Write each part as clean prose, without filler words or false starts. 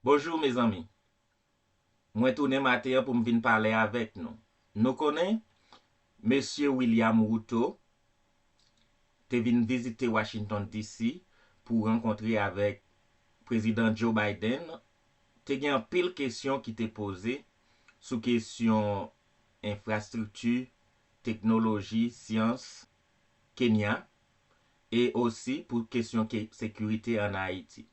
Bonjour mes amis. Mwen tourne matin pour me parler avec nous. Nous connaissons Monsieur William Ruto te vin visiter Washington DC pour rencontrer avec président Joe Biden. Te gen pile question qui te posé sous question infrastructure, technologie, science, Kenya et aussi pour question sécurité en Haïti.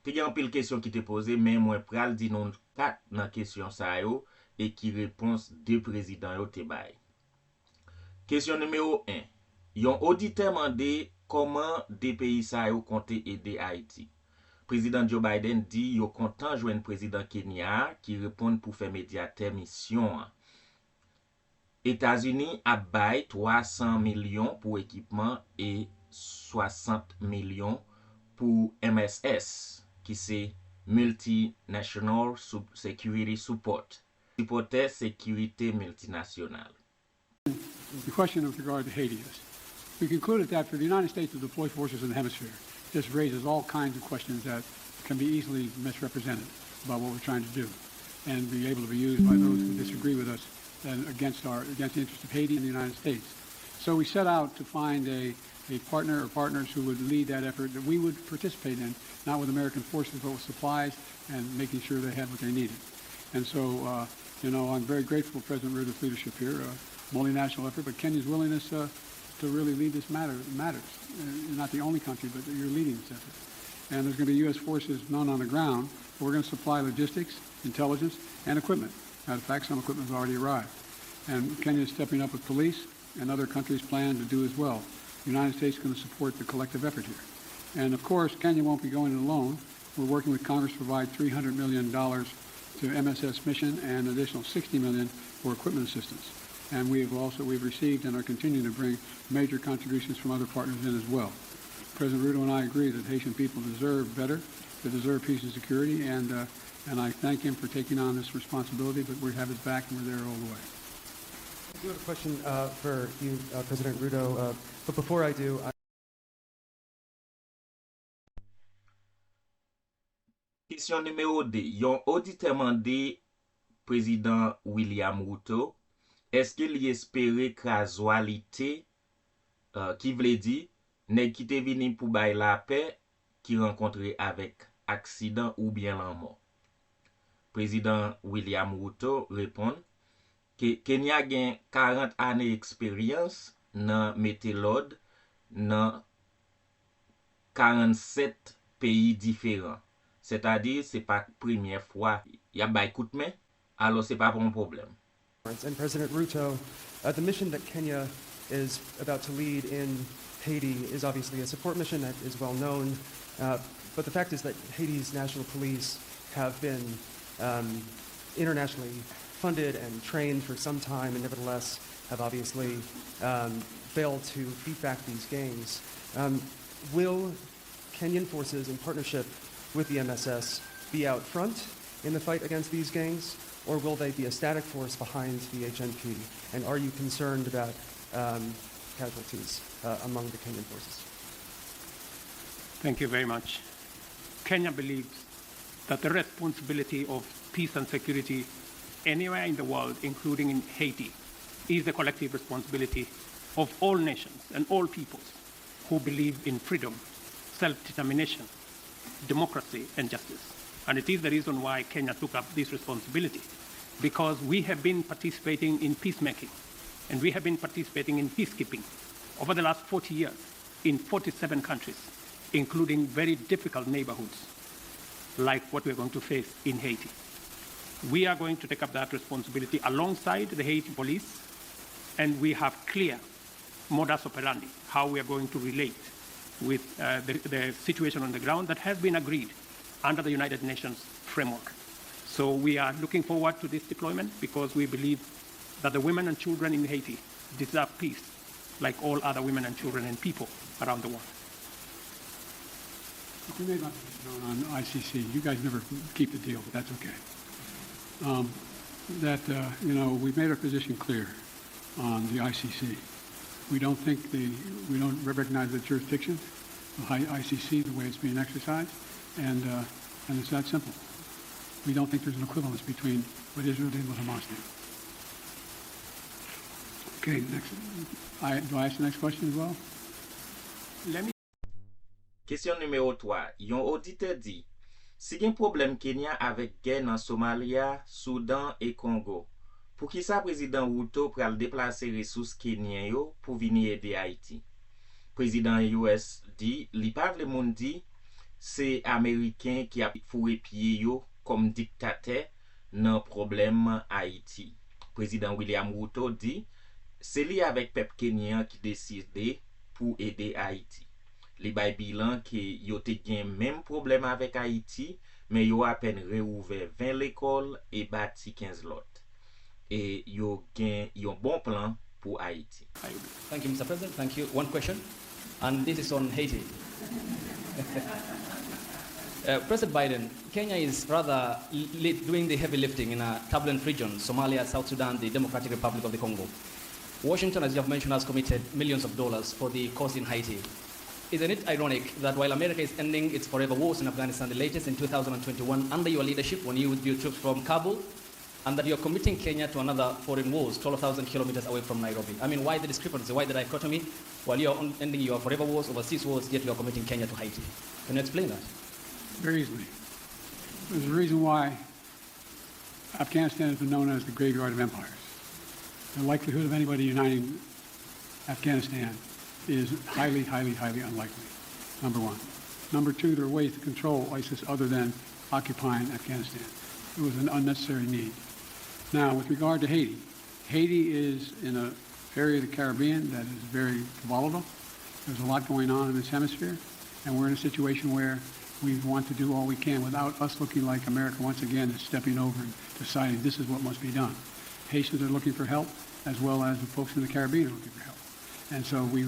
Te gen pile question qui te posé mais moi pral di non kat nan question sa yo et qui réponse de président yo te bay. Question numéro 1. Yon auditeur mande comment des pays sa yo konte aider Haïti. Président Joe Biden dit yo content joindre président Kenya qui répond pour faire médiateur mission. États-Unis a bay 300 millions pour équipement et 60 millions pour MSS qui c'est Multinational Security Support. Supporter sécurité multinationale. The question with regard to Haiti is, we concluded that for the United States to deploy forces in the hemisphere, this raises all kinds of questions that can be easily misrepresented about what we're trying to do and be able to be used by those who disagree with us and against the interests of Haiti and the United States. So we set out to find a partner or partners who would lead that effort that we would participate in, not with American forces, but with supplies and making sure they had what they needed. And so, I'm very grateful for President Ruto's leadership here, multinational effort, but Kenya's willingness to really lead this matters. You're not the only country, but you're leading this effort. And there's going to be U.S. forces, none on the ground, but we're going to supply logistics, intelligence, and equipment. Matter of fact, some equipment has already arrived. And Kenya is stepping up with police, and other countries plan to do as well. The United States is going to support the collective effort here. And of course, Kenya won't be going it alone. We're working with Congress to provide $300 million to MSS mission and an additional $60 million for equipment assistance. And we've received and are continuing to bring major contributions from other partners in as well. President Ruto and I agree that Haitian people deserve better, they deserve peace and security, and I thank him for taking on this responsibility, but we have his back and we're there all the way. I do have a question for you, President Ruto, but before I do, Question numéro 2. Yon auditeur mande président William Ruto, eske li espere kasualite qui vle di nèg ki te vini pou bay la paix qui rencontre avec accident ou bien la mort. Président William Ruto répond que Kenya gen 40 années expérience nan mette l'ordre nan 47 pays différents. C'est-à-dire, c'est pas première fois y a bay coup de main, alors c'est pas un problème. and President Ruto, the mission that Kenya is about to lead in Haiti is obviously a support mission that is well known, but the fact is that Haiti's national police have been internationally funded and trained for some time and nevertheless have obviously failed to beat back these gangs. Will Kenyan forces in partnership with the MSS be out front in the fight against these gangs, or will they be a static force behind the HNP? And are you concerned about casualties among the Kenyan forces? Thank you very much. Kenya believes that the responsibility of peace and security anywhere in the world, including in Haiti, is the collective responsibility of all nations and all peoples who believe in freedom, self-determination, democracy, and justice. And it is the reason why Kenya took up this responsibility, because we have been participating in peacemaking, and we have been participating in peacekeeping over the last 40 years in 47 countries, including very difficult neighborhoods like what we're going to face in Haiti. We are going to take up that responsibility alongside the Haiti police, and we have clear modus operandi, how we are going to relate with the situation on the ground that has been agreed under the United Nations framework. So we are looking forward to this deployment because we believe that the women and children in Haiti deserve peace like all other women and children and people around the world. You made my position on ICC. You guys never keep the deal, but that's okay. We've made our position clear on the ICC. We don't recognize the jurisdiction of ICC the way it's being exercised, and it's that simple. we don't think there's an equivalence between what Israel did and what Hamas did. Okay, next. Do I ask the next question as well? Question numéro 3. Yon oditè di, si gen problem Kenya avèk gen nan Somalia, Sudan et Kongo, pou ki sa Prezidan Ruto pral deplase resous Kenyen yo pou vini ede Ayiti? Prezidan US di, li pa vle moun di, se Ameriken ki ap fure piye yo kom diktate nan problem Ayiti. Prezidan William Ruto di, se li avèk pep Kenyen ki deside pou ede Ayiti. Li bay bilan ke yo te gen menm problem avèk Ayiti, men yo apen reouve 20 l'ékol e bati 15 lot. E yo gen yon bon plan pour Ayiti. Thank you, Mr. President. Thank you. One question, and this is on Haiti. President Biden, Kenya is rather doing the heavy lifting in a turbulent region, Somalia, South Sudan, the Democratic Republic of the Congo. Washington, as you have mentioned, has committed millions of dollars for the cause in Haiti. Isn't it ironic that while America is ending its forever wars in Afghanistan, the latest in 2021, under your leadership, when you withdrew troops from Kabul, and that you're committing Kenya to another foreign wars 12,000 kilometers away from Nairobi? I mean, why the discrepancy? Why the dichotomy? While you're ending your forever wars, overseas wars, yet you're committing Kenya to Haiti. Can you explain that? Very easily. There's a reason why Afghanistan has been known as the graveyard of empires. The likelihood of anybody uniting Afghanistan is highly, highly, highly unlikely, number one. Number two, there are ways to control ISIS other than occupying Afghanistan. It was an unnecessary need. Now, with regard to Haiti, Haiti is in an area of the Caribbean that is very volatile. There's a lot going on in this hemisphere, and we're in a situation where we want to do all we can without us looking like America once again is stepping over and deciding this is what must be done. Haitians are looking for help, as well as the folks in the Caribbean are looking for help. And so we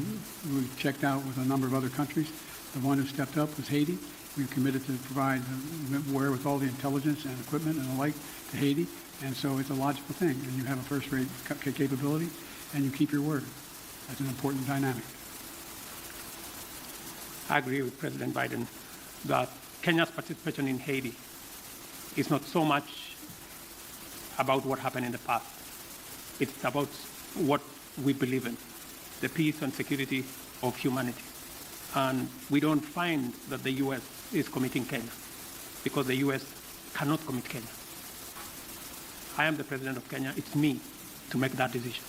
checked out with a number of other countries. The one who stepped up was Haiti. We've committed to provide the wherewithal, the intelligence and equipment and the like to Haiti. And so it's a logical thing. And you have a first-rate capability, and you keep your word. That's an important dynamic. I agree with President Biden that Kenya's participation in Haiti is not so much about what happened in the past. It's about what we believe in, the peace and security of humanity. And we don't find that the U.S. is committing Kenya, because the U.S. cannot commit Kenya. I am the president of Kenya. It's me to make that decision.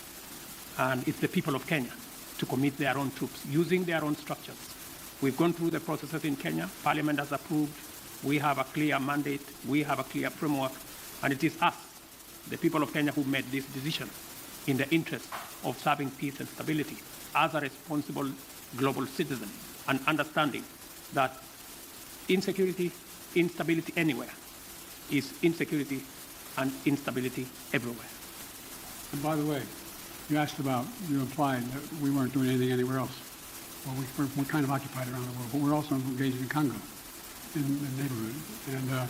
And it's the people of Kenya to commit their own troops, using their own structures. We've gone through the processes in Kenya. Parliament has approved. We have a clear mandate. We have a clear framework. And it is us, the people of Kenya, who made this decision in the interest of serving peace and stability as a responsible global citizen, and understanding that insecurity, instability anywhere is insecurity and instability everywhere. And by the way, you asked about, you implied that we weren't doing anything anywhere else. Well, we're kind of occupied around the world, but we're also engaged in Congo, in the neighborhood. And,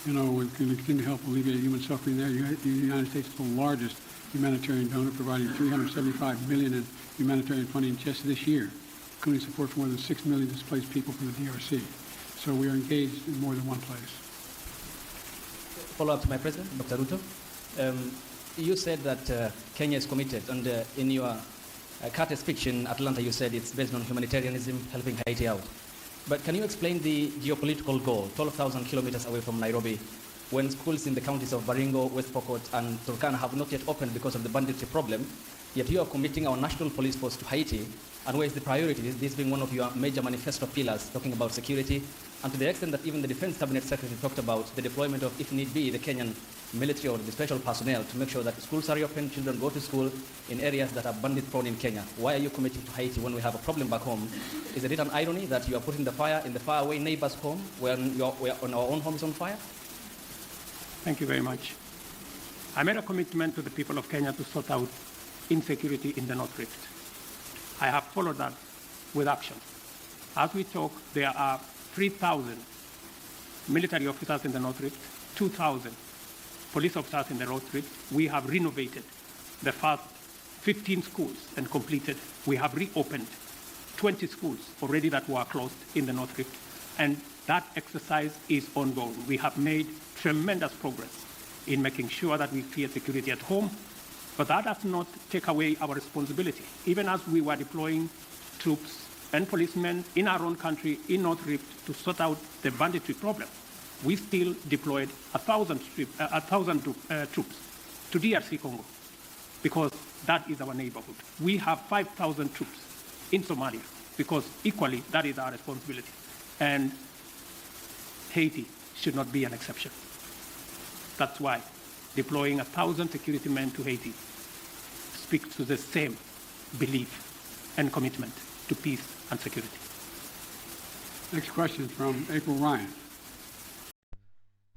we're going to continue to help alleviate human suffering there. The United States is the largest humanitarian donor, providing $375 million in humanitarian funding just this year, including support for more than 6 million displaced people from the DRC. So we are engaged in more than one place. Follow up to my president, Dr. Ruto. You said that Kenya is committed, and in your Carter speech in Atlanta, you said it's based on humanitarianism, helping Haiti out. But can you explain the geopolitical goal, 12,000 kilometers away from Nairobi, when schools in the counties of Baringo, West Pokot, and Turkana have not yet opened because of the banditry problem, yet you are committing our national police force to Haiti, and where is the priority? This being one of your major manifesto pillars, talking about security, and to the extent that even the Defense Cabinet Secretary talked about the deployment of, if need be, the Kenyan military or the special personnel to make sure that schools are open, children go to school in areas that are bandit-prone in Kenya. Why are you committing to Haiti when we have a problem back home? Is it an irony that you are putting the fire in the faraway neighbor's home when our own home is on fire? Thank you very much. I made a commitment to the people of Kenya to sort out insecurity in the North Rift. I have followed that with action. As we talk, there are 3,000 military officers in the North Rift, 2,000 police officers in the North Rift. We have renovated the first 15 schools and completed. We have reopened 20 schools already that were closed in the North Rift. And That exercise is ongoing. We have made tremendous progress in making sure that we create security at home, but that does not take away our responsibility. Even as we were deploying troops and policemen in our own country, in North Rift, to sort out the banditry problem, we still deployed 1,000 troops to DRC Congo, because that is our neighborhood. We have 5,000 troops in Somalia, because equally that is our responsibility. And Haiti should not be an exception. That's why deploying 1,000 security men to Haiti speaks to the same belief and commitment to peace and security. Next question from April Ryan.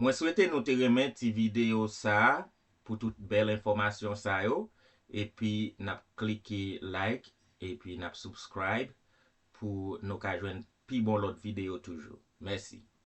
Mwen souwete nou te remen ti video sa pou tout bel informasyon sa yo, epi nap klike like, epi nap subscribe pou nou ka jwen pi bon lot video toujou. Merci.